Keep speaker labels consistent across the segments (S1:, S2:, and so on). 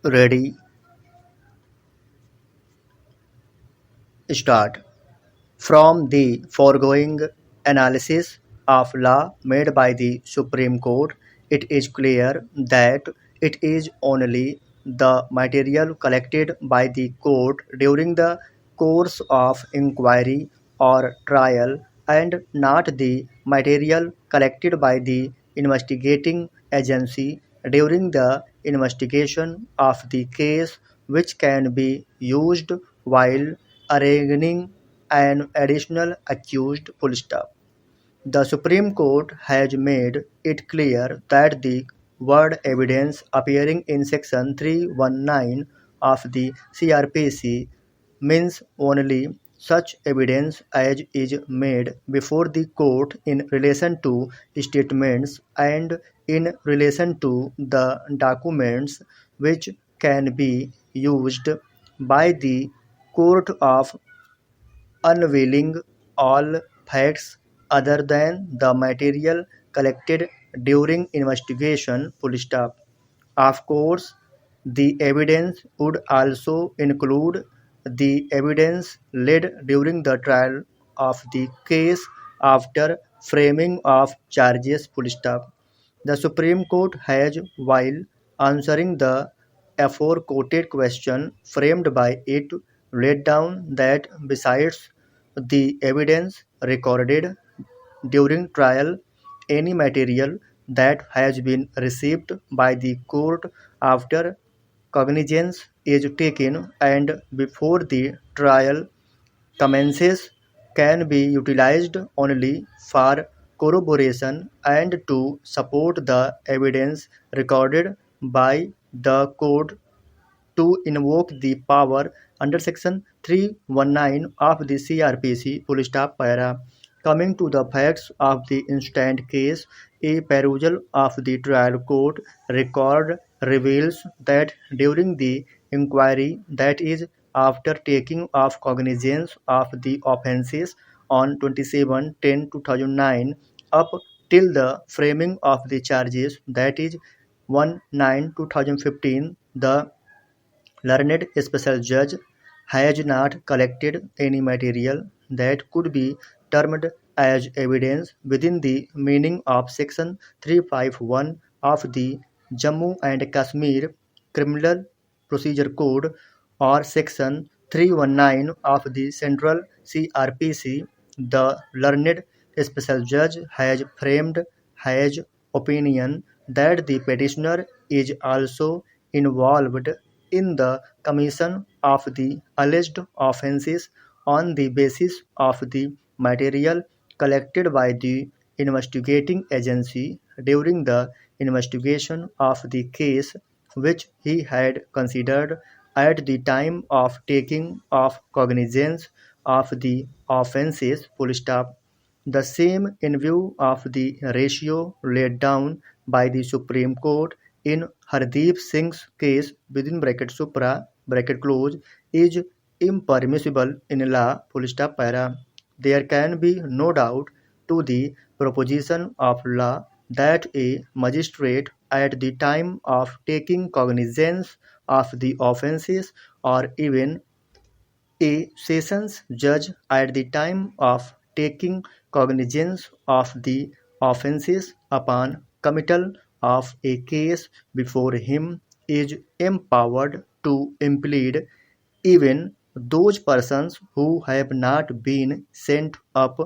S1: Ready, start. From the foregoing analysis of law made by the Supreme Court, it is clear that it is only the material collected by the court during the course of inquiry or trial and not the material collected by the investigating agency during the investigation of the case which can be used while arraigning an additional accused. Full stop. The Supreme Court has made it clear that the word evidence appearing in Section 319 of the CRPC means only such evidence as is made before the court in relation to statements and in relation to the documents which can be used by the court of unveiling all facts other than the material collected during investigation. Full stop. Of course, the evidence would also include the evidence led during the trial of the case after framing of charges. Full stop. The Supreme Court has, while answering the aforequoted question framed by it, laid down that besides the evidence recorded during trial, any material that has been received by the court after cognizance is taken and before the trial commences can be utilized only for corroboration and to support the evidence recorded by the court to invoke the power under Section 319 of the CRPC. Full stop. Para. Coming to the facts of the instant case, a perusal of the trial court record reveals that during the inquiry, that is, after taking of cognizance of the offences on 27/10/2009 up till the framing of the charges, that is 1/9/2015, the learned special judge has not collected any material that could be termed as evidence within the meaning of Section 351 of the Jammu and Kashmir Criminal Procedure Code or Section 319 of the Central CRPC. The learned special judge has framed his opinion that the petitioner is also involved in the commission of the alleged offences on the basis of the material collected by the investigating agency during the investigation of the case which he had considered at the time of taking of cognizance of the offences. Full stop. The same in view of the ratio laid down by the Supreme Court in Hardeep Singh's case within bracket supra bracket close is impermissible in law. Full stop. Para. There can be no doubt to the proposition of law that a magistrate at the time of taking cognizance of the offences or even a sessions judge at the time of taking cognizance of the offences upon committal of a case before him is empowered to implead even those persons who have not been sent up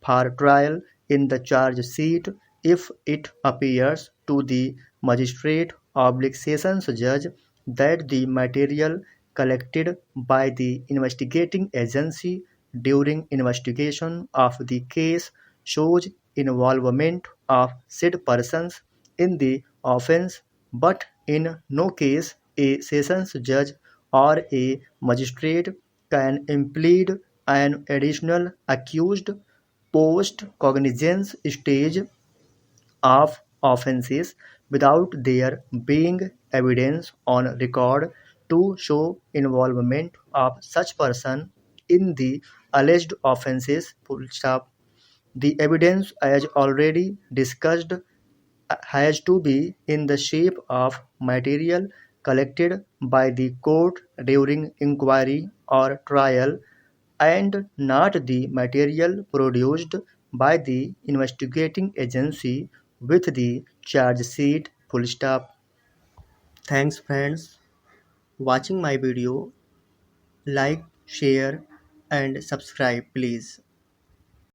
S1: for trial in the charge sheet if it appears to the magistrate oblique sessions judge that the material collected by the investigating agency during investigation of the case shows involvement of said persons in the offence, but in no case a sessions judge or a magistrate can implead an additional accused post cognizance stage of offences without there being evidence on record to show involvement of such person in the alleged offences. Full stop. The evidence, as already discussed, has to be in the shape of material collected by the court during inquiry or trial, and not the material produced by the investigating agency with the charge sheet. Full stop. Thanks friends watching my video. Like, share and subscribe please.